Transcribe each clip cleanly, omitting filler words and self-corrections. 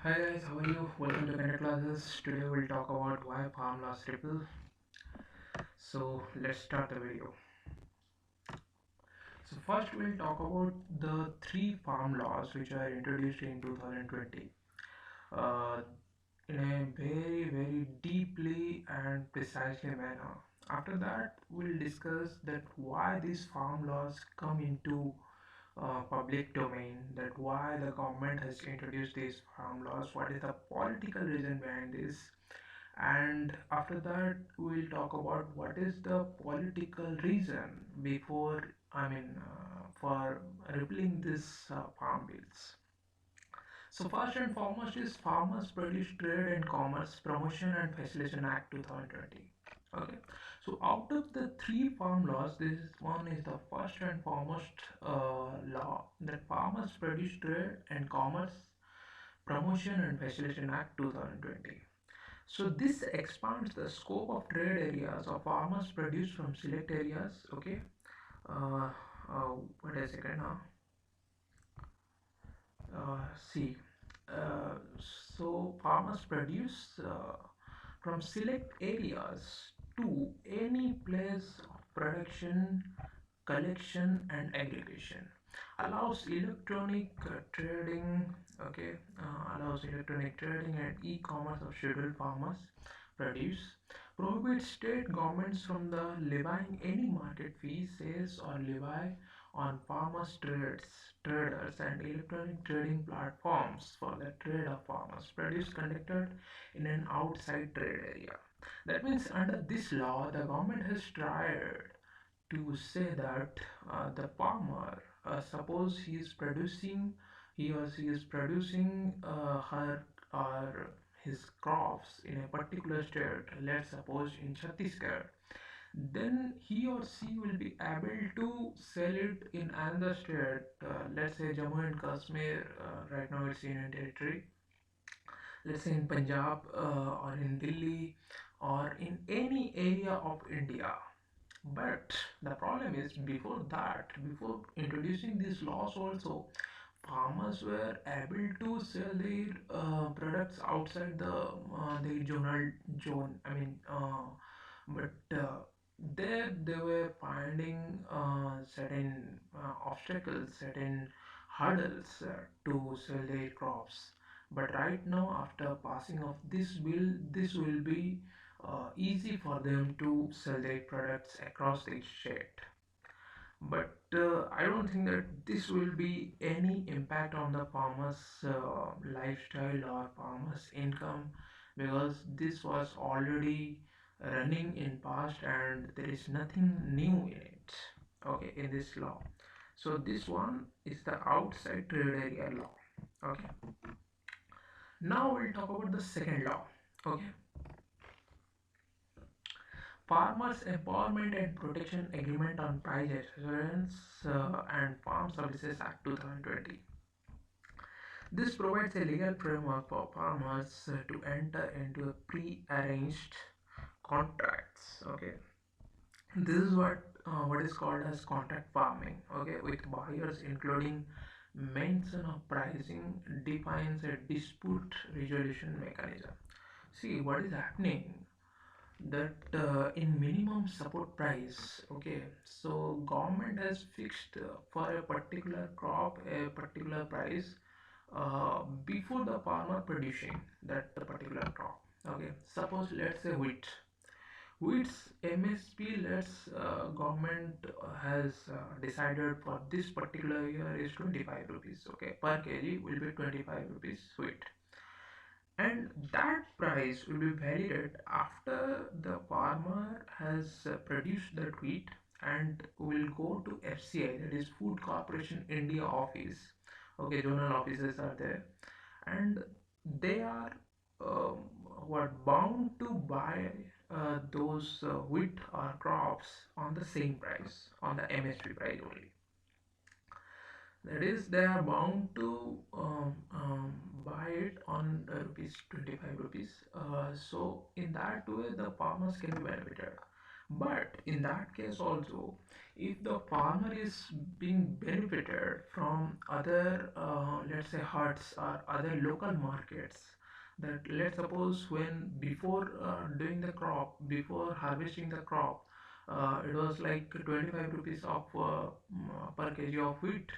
Hi guys, how are you? Welcome to Connect Classes. Today we'll talk about why farm laws repeal. So let's start the video. So first we'll talk about the three farm laws which are introduced in 2020 uh, in a very deeply and precisely manner. After that we'll discuss that why these farm laws come into public domain, that why the government has introduced these farm laws, what is the political reason behind this, and after that we'll talk about what is the political reason before for repealing this farm bills. So first and foremost is Farmers Produce Trade and Commerce Promotion and Facilitation Act 2020. Okay, so out of the three farm laws, this is one is the first and foremost law, that Farmers Produce Trade and Commerce Promotion and Facilitation Act 2020. So this expands the scope of trade areas of farmers produce from select areas. Okay, uh, wait a second now. See, uh, so farmers produce from select areas to any place of production, collection, and aggregation. Allows electronic trading. Okay, allows electronic trading and e-commerce of scheduled farmers produce. Prohibits state governments from the levying any market fee, sales, or levy on farmers traders and electronic trading platforms for the trade of farmers produce conducted in an outside trade area. That means under this law the government has tried to say that the farmer, suppose he or she is producing her or his crops in a particular state, let's suppose in Chhattisgarh, then he or she will be able to sell it in another state, let's say Jammu and Kashmir, right now it's Union Territory, let's say in Punjab, or in Delhi, or in any area of India. But the problem is, before that, before introducing these laws also, farmers were able to sell their products outside the zonal zone. But there they were finding certain obstacles, certain hurdles to sell their crops. But right now, after passing of this bill, this will be easy for them to sell their products across the state. But I don't think that this will be any impact on the farmers' lifestyle or farmers' income, because this was already running in past and there is nothing new in it. Okay, in this law. So this one is the outside trade area law. Okay. Now we'll talk about the second law. Okay. Farmers Empowerment and Protection Agreement on Price Assurance and Farm Services Act 2020. This provides a legal framework for farmers to enter into a pre-arranged contracts. Okay, this is what is called as contract farming. Okay, with buyers, including mention of pricing, defines a dispute resolution mechanism. See what is happening, that in minimum support price, okay, so government has fixed for a particular crop a particular price before the farmer producing that particular crop. Okay, suppose let's say wheat's MSP, let's government has decided for this particular year is 25 rupees. Okay, per kg will be 25 rupees wheat, and that price will be validated after the farmer has produced that wheat and will go to FCI, that is Food Corporation India office. Okay, zonal offices are there, and they are um, what bound to buy those wheat or crops on the same price, on the MSP price only. That is, they are bound to buy it on rupees 25 rupees. So in that way, the farmers can be benefited. But in that case also, if the farmer is being benefited from other, let's say, huts or other local markets, that let's suppose when before doing the crop, before harvesting the crop, it was like 25 rupees of per kg of wheat,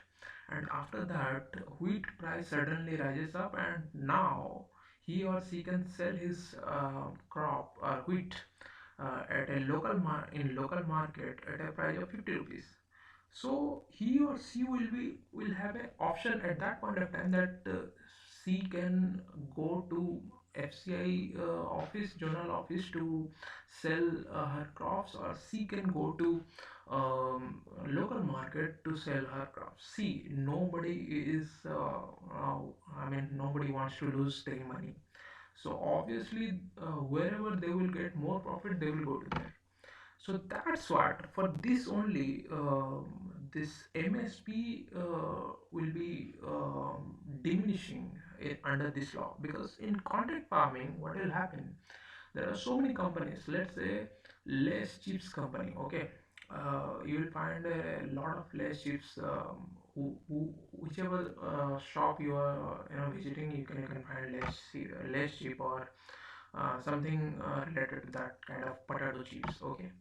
and after that wheat price suddenly rises up, and now he or she can sell his crop or wheat at a in local market at a price of 50 rupees. So he or she will have an option at that point of time that she can go to FCI office, journal office, to sell her crops, or she can go to local market to sell her crops. See, nobody is I mean, nobody wants to lose their money. So obviously, wherever they will get more profit, they will go to there. So that's what, for this only, this MSP will be diminishing under this law, because in contract farming, what will happen? There are so many companies. Let's say less chips company. Okay, you will find a lot of less chips. Whichever shop you are visiting, you can find less chip, or something related to that kind of potato chips. Okay,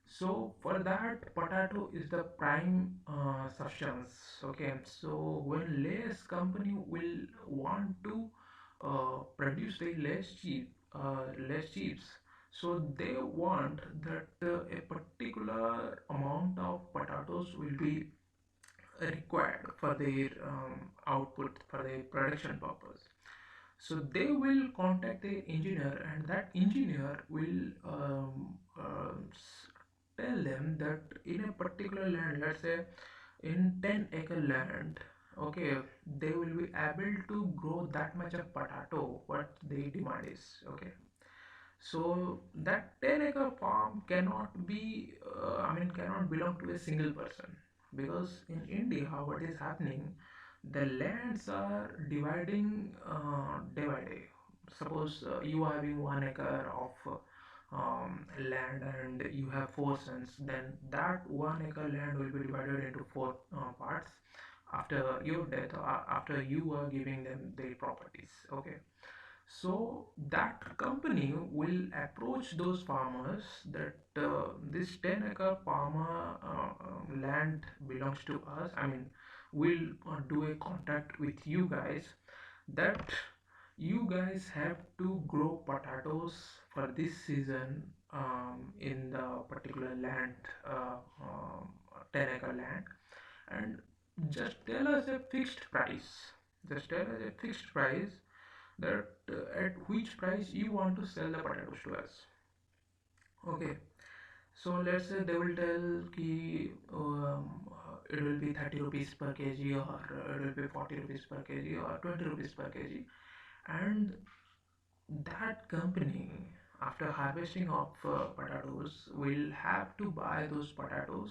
so for that, potato is the prime substance. Okay, so when less company will want to produce the less chips, so they want that a particular amount of potatoes will be required for their output, for their production purpose. So they will contact the engineer, and that engineer will tell them that in a particular land, let's say in 10-acre land, okay, they will be able to grow that much of potato what the demand is. Okay, so that 10-acre farm cannot be, cannot belong to a single person, because in India, what is happening, the lands are dividing day by day. Suppose you are having 1 acre of land and you have four sons, then that 1 acre land will be divided into four parts after your death, or after you are giving them their properties. Okay, so that company will approach those farmers that this 10-acre farmer land belongs to us. I mean, we'll do a contract with you guys that you guys have to grow potatoes for this season in the particular land, 10-acre land, and just tell us a fixed price. Just tell us a fixed price, that at which price you want to sell the potatoes to us. Okay, so let's say they will tell ki it will be 30 rupees per kg, or it will be 40 rupees per kg, or 20 rupees per kg, and that company, after harvesting of potatoes, will have to buy those potatoes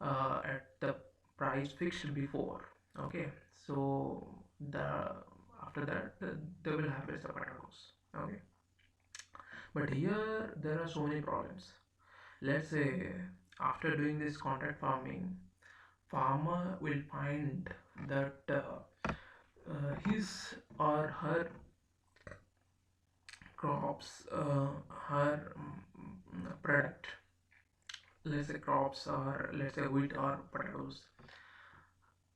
at the price fixed before. Okay, so the after that they will harvest the potatoes. Okay, but here there are so many problems. Let's say after doing this contract farming, farmer will find that his or her crops, her product, let's say crops, or let's say wheat or potatoes,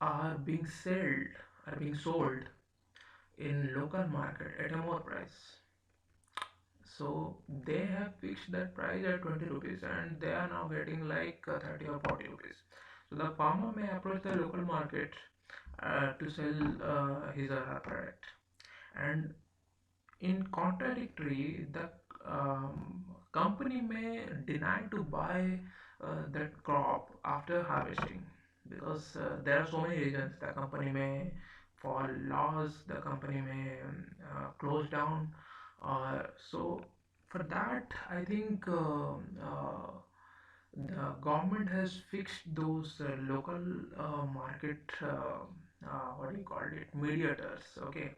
are being sold in local market at a more price. So they have fixed that price at 20 rupees, and they are now getting like 30 or 40 rupees. So the farmer may approach the local market to sell his or her product. And in contradictory, the company may deny to buy that crop after harvesting, because there are so many reasons. The company may fall loss, the company may close down. So for that, I think the government has fixed those local market, what do you call it, mediators. Okay,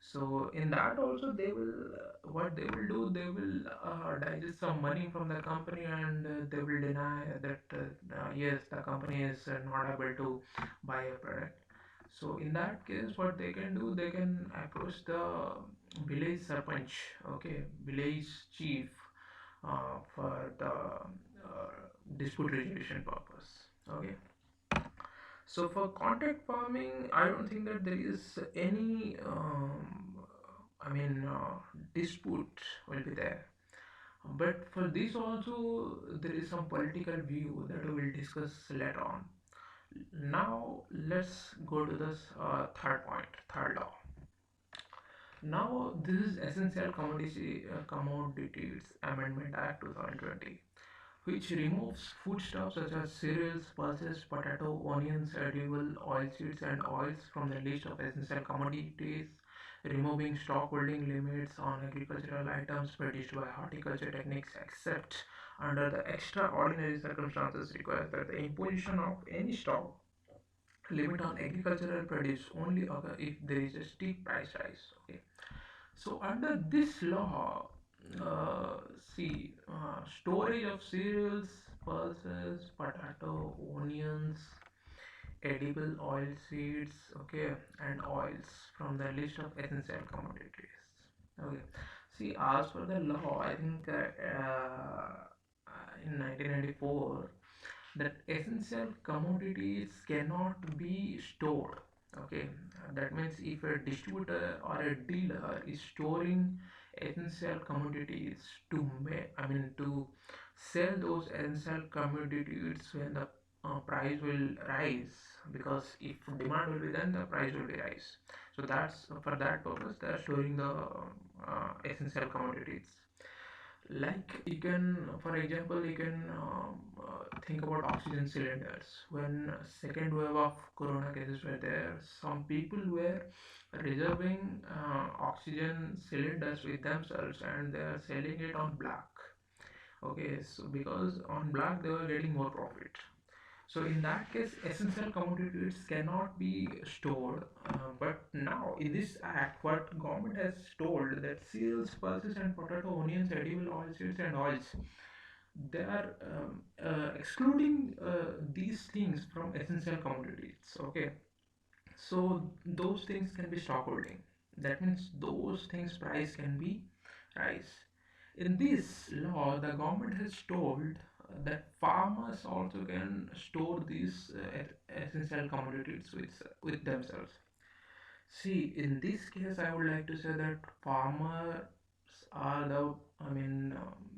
So in that also they will what they will do, they will digest some money from the company, and they will deny that yes, the company is not able to buy a product. So in that case, what they can do, they can approach the village sarpanch, okay, village chief, for the dispute resolution purpose. Okay. So for contract farming, I don't think that there is any, dispute will be there. But for this also, there is some political view that we will discuss later on. Now let's go to this third point, third law. Now this is Essential Commodities Amendment Act 2020, which removes foodstuffs such as cereals, pulses, potato, onions, edible oilseeds, and oils from the list of essential commodities, removing stockholding limits on agricultural items produced by horticulture techniques, except under the extraordinary circumstances requires that the imposition of any stock limit on agricultural produce only occur if there is a steep price rise. Okay. So under this law, storage of cereals, pulses, potato, onions, edible oil seeds, okay, and oils from the list of essential commodities. Okay. See, as per the law, I think in 1994, that essential commodities cannot be stored. Okay, that means if a distributor or a dealer is storing essential commodities to to sell those essential commodities when the price will rise, because if demand will be, then the price will be rise. So that's for that purpose they are storing the essential commodities. Like you can, for example, you can think about oxygen cylinders. When second wave of corona cases were there, some people were reserving oxygen cylinders with themselves, and they are selling it on black. Okay, so because on black they were getting more profit. So in that case, essential commodities cannot be stored. But now in this act, what government has told that cereals, pulses, and potato, onions, edible oilseeds, and oils, they are excluding these things from essential commodities. Okay, so those things can be stockholding. That means those things price can be rise. In this law, the government has told that farmers also can store these essential commodities with themselves. See, in this case, I would like to say that farmers are the,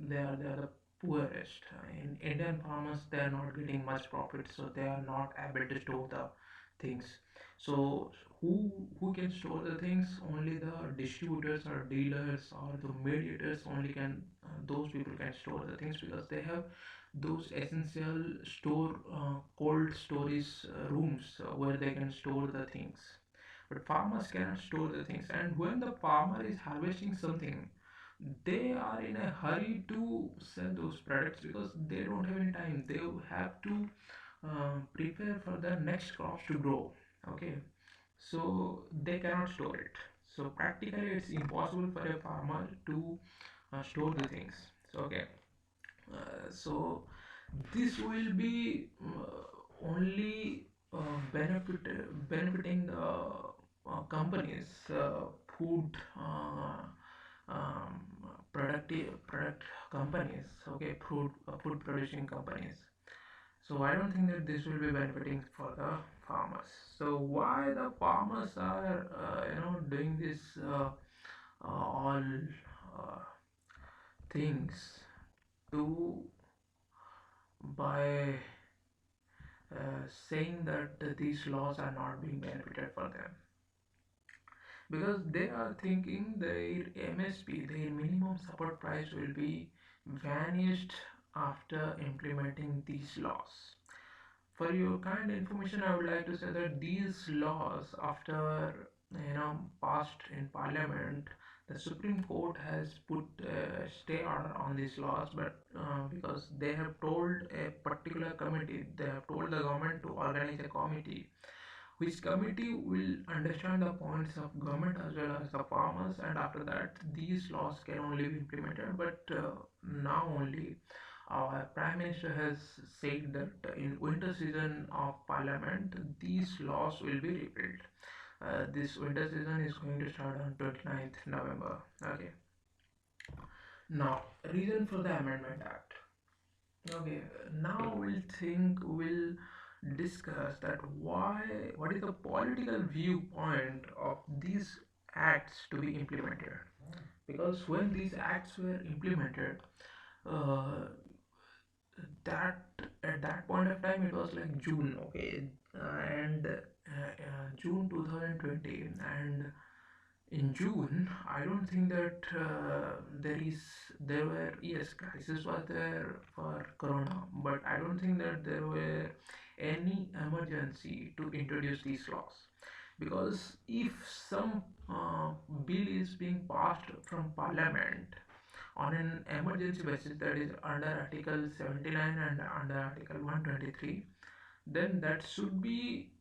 they are the poorest. In Indian farmers, they are not getting much profit, so they are not able to store the things. So who can store the things? Only the distributors or dealers or the mediators only can. Those people can store the things because they have those essential store cold storage rooms where they can store the things. But farmers cannot store the things, and when the farmer is harvesting something, they are in a hurry to sell those products because they don't have any time. They have to prepare for the next crops to grow. Okay, so they cannot store it. So practically it's impossible for a farmer to store the things. So okay, so this will be only benefiting the companies, food um, product companies, okay, food producing companies. So I don't think that this will be benefiting for the farmers. So why the farmers are doing this all uh, things to by saying that these laws are not being benefited for them, because they are thinking their MSP, their minimum support price, will be vanished after implementing these laws. For your kind information, I would like to say that these laws, after passed in Parliament, the Supreme Court has put a stay order on these laws, but because they have told a particular committee, they have told the government to organize a committee which committee will understand the points of government as well as the farmers, and after that these laws can only be implemented. But now only our prime minister has said that in winter season of parliament these laws will be repealed. This winter season is going to start on 29th November. Okay. Now, reason for the amendment act. Okay, now we'll discuss that what is the political viewpoint of these acts to be implemented. Because when these acts were implemented, uh, that at that point of time it was like June, okay, and June 2020, and in June, I don't think that there were, yes, crisis was there for Corona, but I don't think that there were any emergency to introduce these laws, because if some bill is being passed from Parliament on an emergency basis, that is under Article 79 and under Article 123, then that should be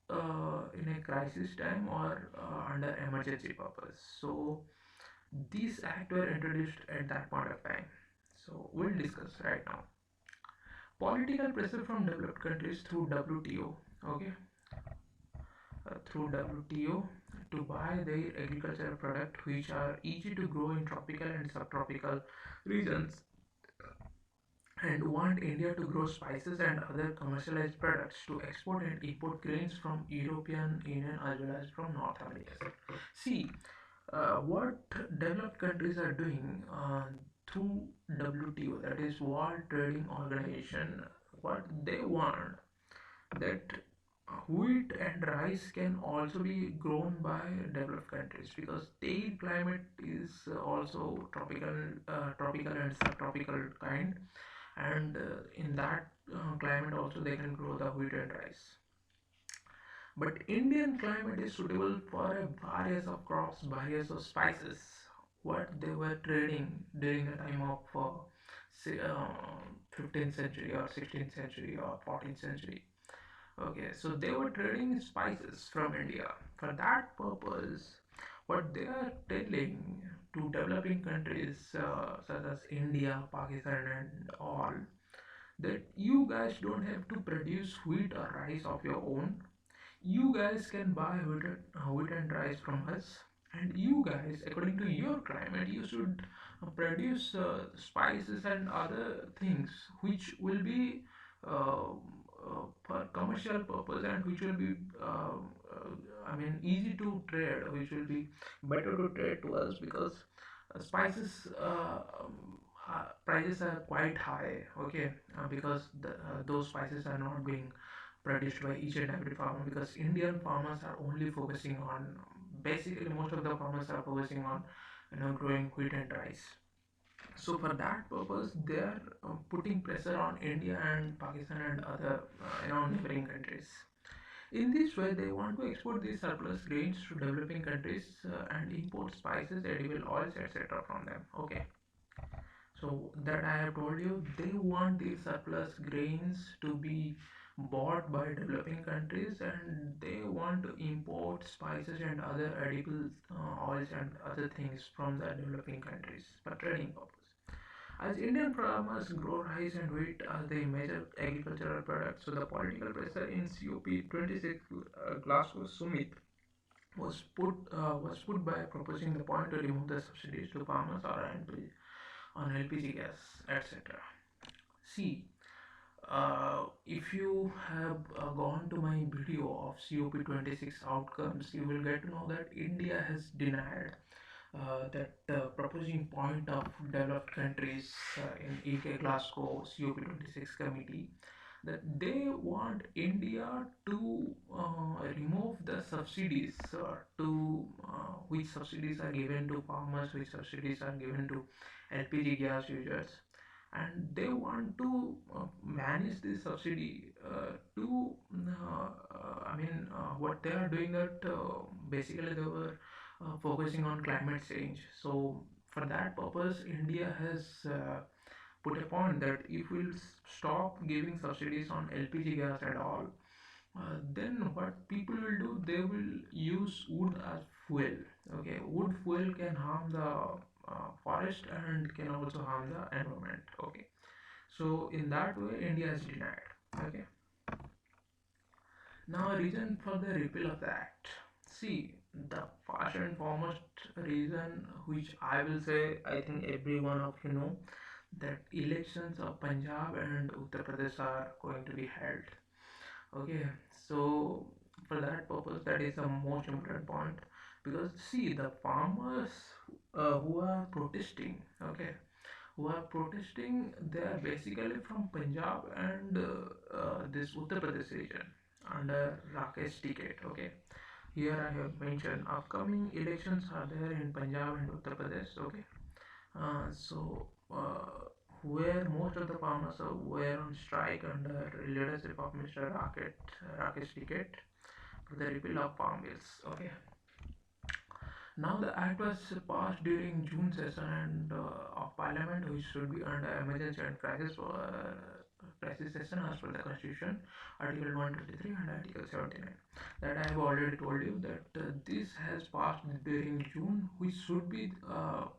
in a crisis time or under emergency purpose. So these acts were introduced at that point of time. So we'll discuss right now. Political pressure from developed countries through WTO, okay, through WTO to buy their agricultural products which are easy to grow in tropical and subtropical regions, and want India to grow spices and other commercialized products to export and import grains from European Union as well as from North America. See, what developed countries are doing through WTO, that is World Trading Organization, what they want that wheat and rice can also be grown by developed countries, because their climate is also tropical and subtropical kind, and in that climate also they can grow the wheat and rice. But Indian climate is suitable for a variety of crops, variety of spices. What they were trading during the time of say, 15th century or 16th century or 14th century. Okay, so they were trading spices from India. For that purpose, what they are telling to developing countries such as India, Pakistan, and all, that you guys don't have to produce wheat or rice of your own. You guys can buy wheat and rice from us, and you guys, according to your climate, you should produce spices and other things which will be for commercial purpose, and which will be I mean easy to trade, which will be better to trade to us, because spices prices are quite high, okay, because those spices are not being produced by each and every farmer, because Indian farmers are only focusing on, basically most of the farmers are focusing on growing wheat and rice. So for that purpose they are putting pressure on India and Pakistan and other neighboring countries. In this way they want to export these surplus grains to developing countries and import spices, edible oils, etc. from them, okay. So that I have told you, they want these surplus grains to be bought by developing countries, and they want to import spices and other edible oils and other things from the developing countries for trading purpose. As Indian farmers grow rice and wheat as their major agricultural products, so the political pressure in COP26 Glasgow Summit was put by proposing the point to remove the subsidies to farmers on LPG gas, etc. See, if you have gone to my video of COP26 outcomes, you will get to know that India has denied that proposing point of developed countries in UK Glasgow COP26 committee, that they want India to remove the subsidies to which subsidies are given to farmers, which subsidies are given to LPG gas users, and they want to manage this subsidy to what they are doing that basically they were focusing on climate change. So for that purpose India has put a point that if we'll stop giving subsidies on LPG gas and all, Then what people will do, they will use wood as fuel. Okay, wood fuel can harm the forest and can also harm the environment. Okay, so in that way India is denied. Okay, now a reason for the repeal of the act. See, the first and foremost reason, which I will say, I think every one of you know, that elections of Punjab and Uttar Pradesh are going to be held. Okay, so for that purpose, that is the most important point, because see, the farmers who are protesting, okay, who are protesting, they are basically from Punjab and this Uttar Pradesh region under Rakesh ticket. Okay, here I have mentioned upcoming elections are there in Punjab and Uttar Pradesh. Okay, where most of the farmers were on strike under leadership of Mr. Rakesh Tiket for the repeal of farm bills. Okay. Now the act was passed during June session and of Parliament, which should be under emergency and crisis session as per the Constitution, Article 123 and Article 79. That I have already told you that this has passed during June, which should be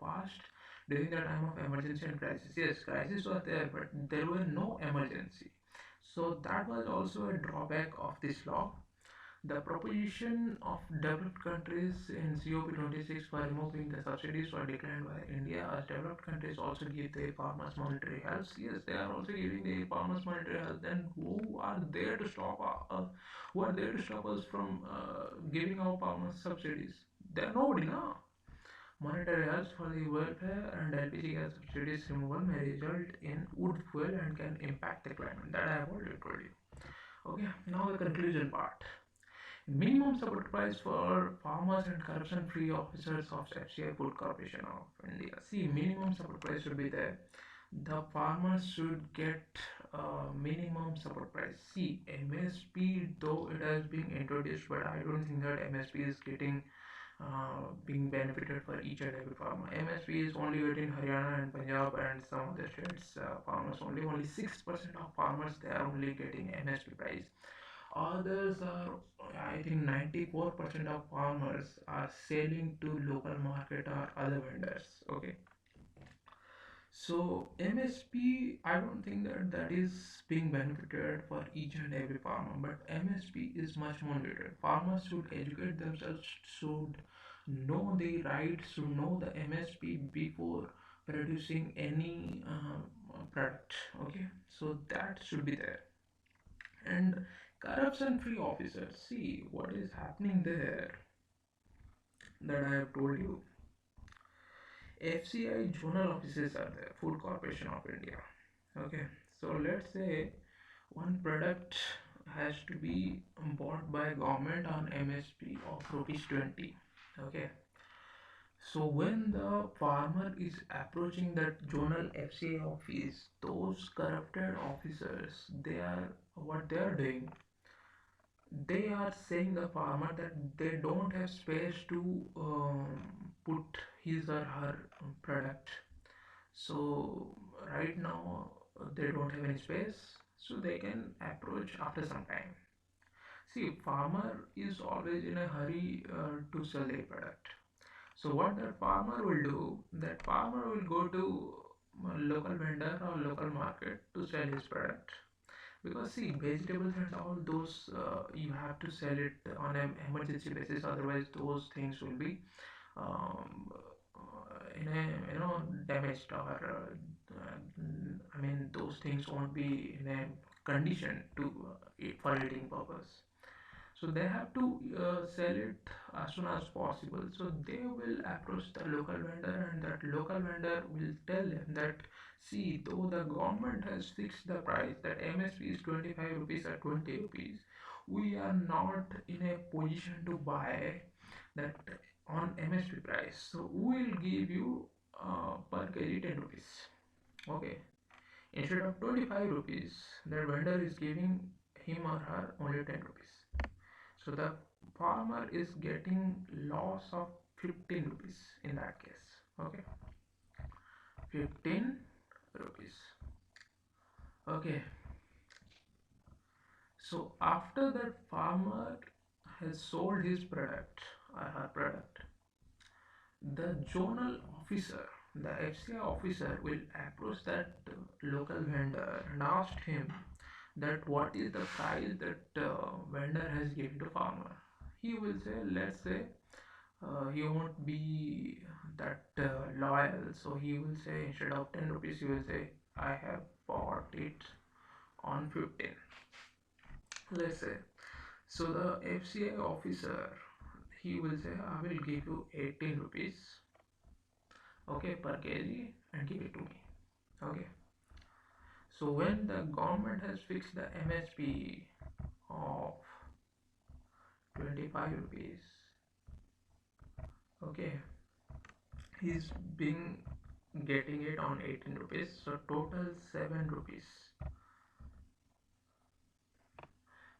passed during the time of emergency and crisis. Yes, crisis was there, but there were no emergency. So that was also a drawback of this law. The proposition of developed countries in COP26 for removing the subsidies were declined by India, as developed countries also give their farmers monetary help. Yes, they are also giving their farmers monetary help. Then who are there to stop who are there to stop us from giving our farmers subsidies? There are nobody now. Monetary help for the welfare and LPG gas subsidies removal may result in wood fuel and can impact the climate. That I have already told you. Okay, now the conclusion part. Minimum support price for farmers and corruption-free officers of FCI Food Corporation of India. See, minimum support price should be there. The farmers should get minimum support price. See, MSP, though it has been introduced, but I don't think that MSP is getting being benefited for each and every farmer. MSP is only getting Haryana and Punjab and some other states farmers only 6% of farmers they are only getting MSP price. Others are, I think 94% of farmers are selling to local market or other vendors. Okay. So MSP, I don't think that that is being benefited for each and every farmer, but MSP is much more needed. Farmers should educate themselves, should know the rights, should know the MSP before producing any product. Okay, so that should be there. And corruption free officers, see what is happening there, that I have told you. FCI zonal offices are there, Food Corporation of India. Okay, so let's say one product has to be bought by government on MSP of rupees 20. Okay, so when the farmer is approaching that zonal FCI office, those corrupted officers, they are what they are doing, they are saying the farmer that they don't have space to put his or her product. So right now they don't have any space, so they can approach after some time. See, farmer is always in a hurry to sell their product. So what that farmer will do, that farmer will go to a local vendor or local market to sell his product, because see, vegetables and all those you have to sell it on an emergency basis, otherwise those things will be in a damaged or I mean those things won't be in a condition to eat for eating purpose. So they have to sell it as soon as possible. So they will approach the local vendor, and that local vendor will tell them that, see, though the government has fixed the price that MSP is 25 rupees or 20 rupees, we are not in a position to buy that on MSP price. So we will give you per kg 10 rupees. Okay. Instead of 25 rupees, the vendor is giving him or her only 10 rupees. So the farmer is getting loss of 15 rupees in that case. Okay, 15 rupees. Okay, So after that farmer has sold his product or her product, the zonal officer, the FCI officer will approach that local vendor and ask him that what is the price that vendor has given to farmer. He will say, let's say he won't be that loyal, so he will say instead of 10 rupees, he will say I have bought it on 15. Let's say so the FCI officer he will say I will give you 18 rupees, okay, per kg, and give it to me, okay. So when the government has fixed the MSP of 25 rupees, okay, he's been getting it on 18 rupees, so total 7 rupees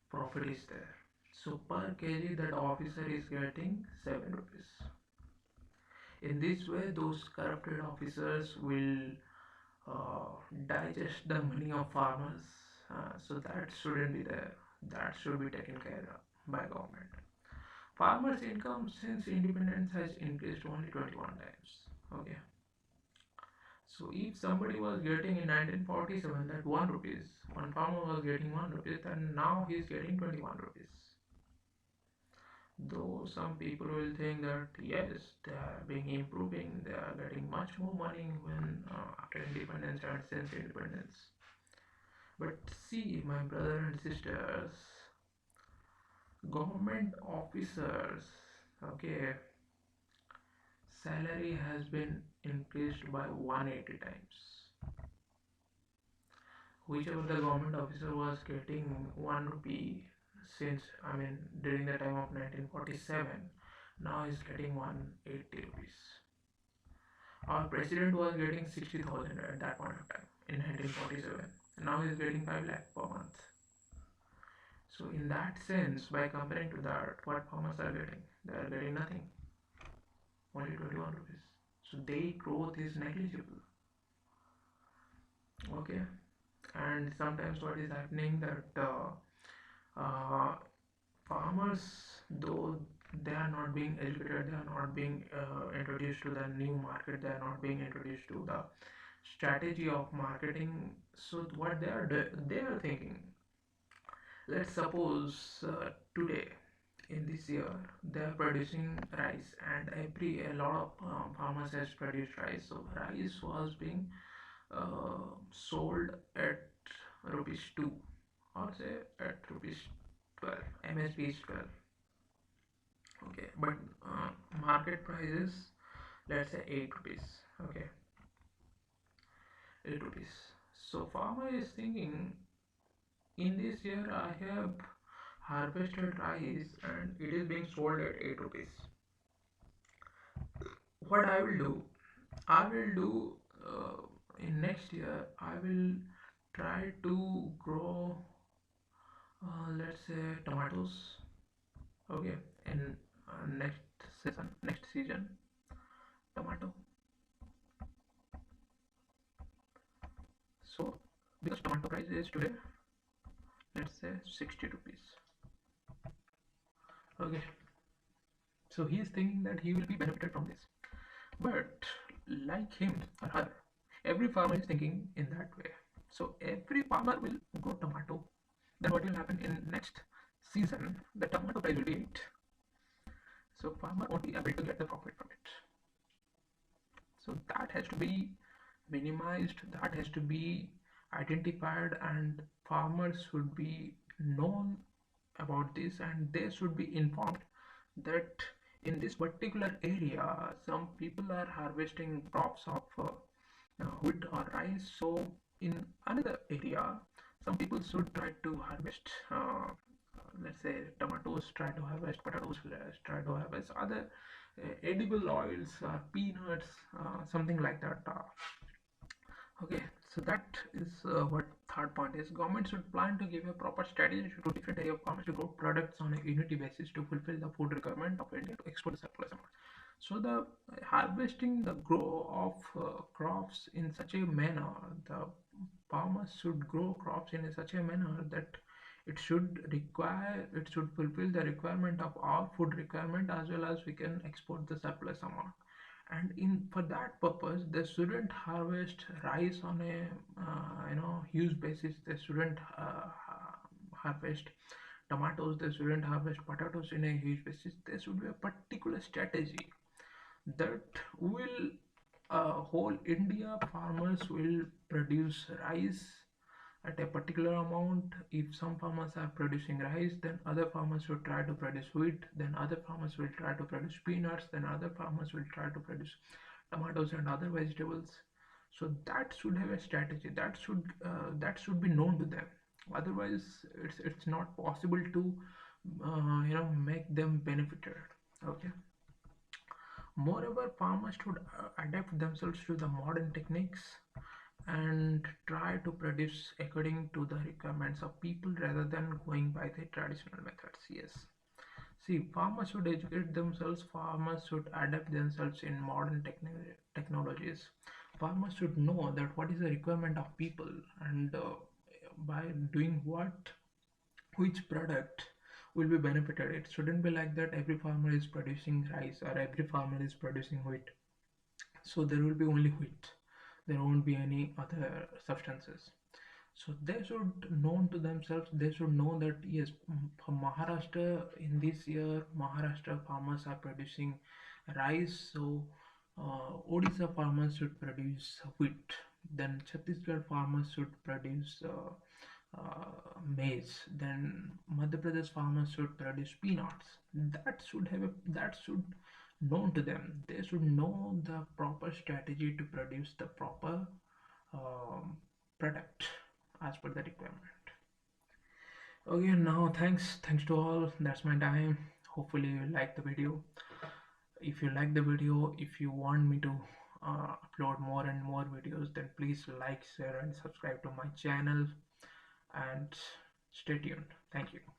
profit is there. So per kg that officer is getting 7 rupees. In this way those corrupted officers will uh, digest the money of farmers, so that shouldn't be there. That should be taken care of by government. Farmers income since independence has increased only 21 times, okay. So if somebody was getting in 1947 that 1 rupees, one farmer was getting 1 rupees, then now he is getting 21 rupees. Though some people will think that yes, they are being improving, they are getting much more money when after independence and since independence. But see, my brother and sisters, government officers, okay, salary has been increased by 180 times. Whichever the government officer was getting 1 rupee since, I mean, during the time of 1947, now is getting 180 rupees. Our president was getting 60,000 at that point of time in 1947. Now he is getting 5 lakh per month. So in that sense, by comparing to that, what farmers are getting? They are getting nothing, only 21 rupees. So their growth is negligible. Okay, and sometimes what is happening that uh, farmers, though they are not being educated, they are not being introduced to the new market, they are not being introduced to the strategy of marketing. So what they are thinking, let's suppose today in this year they are producing rice, and every a lot of farmers has produced rice, so rice was being sold at rupees 2, or say at rupees 12, MSP is 12, okay, but market price is, let's say, 8 rupees, okay, 8 rupees. So farmer is thinking, in this year I have harvested rice and it is being sold at 8 rupees. What I will do, I will do in next year I will try to grow, let's say, tomatoes, okay, in next season tomato. So because tomato price is today, let's say, 60 rupees, okay. So he is thinking that he will be benefited from this, but like him or her, every farmer is thinking in that way. So every farmer will grow tomato, then what will happen in next season, the tomato price will be 8, so farmer won't be able to get the profit from it. So that has to be minimized, that has to be identified, and farmers should be known about this, and they should be informed that in this particular area some people are harvesting crops of wheat or rice, so in another area some people should try to harvest, let's say, tomatoes, try to harvest potatoes, try to harvest other edible oils, peanuts, something like that, okay. So that is what third point is. Government should plan to give a proper strategy to different area of farmers to grow products on a unity basis to fulfill the food requirement of India to export the surplus amount. So the harvesting the grow of crops in such a manner, the farmers should grow crops in such a manner that It should fulfill the requirement of our food requirement, as well as we can export the surplus amount. And in for that purpose, they shouldn't harvest rice on a huge basis. They shouldn't harvest tomatoes. They shouldn't harvest potatoes in a huge basis. There should be a particular strategy that will whole India farmers will produce rice at a particular amount. If some farmers are producing rice, then other farmers will try to produce wheat, then other farmers will try to produce peanuts, then other farmers will try to produce tomatoes and other vegetables. So that should have a strategy, that should be known to them. Otherwise it's not possible to make them benefited. Okay. Moreover, farmers should adapt themselves to the modern techniques and try to produce according to the requirements of people rather than going by the traditional methods. Yes. See, farmers should educate themselves, farmers should adapt themselves in modern technologies. Farmers should know that what is the requirement of people, and by doing what, which product will be benefited. It shouldn't be like that every farmer is producing rice or every farmer is producing wheat. So there will be only wheat. There won't be any other substances. So they should know to themselves, they should know that yes, for Maharashtra in this year, Maharashtra farmers are producing rice, so Odisha farmers should produce wheat. Then Chhattisgarh farmers should produce maize. Then Madhya Pradesh farmers should produce peanuts. That should known to them. They should know the proper strategy to produce the proper product as per the requirement. Okay, now thanks to all. That's my time. Hopefully you like the video. If you like the video, if you want me to upload more and more videos, then please like, share and subscribe to my channel, and stay tuned. Thank you.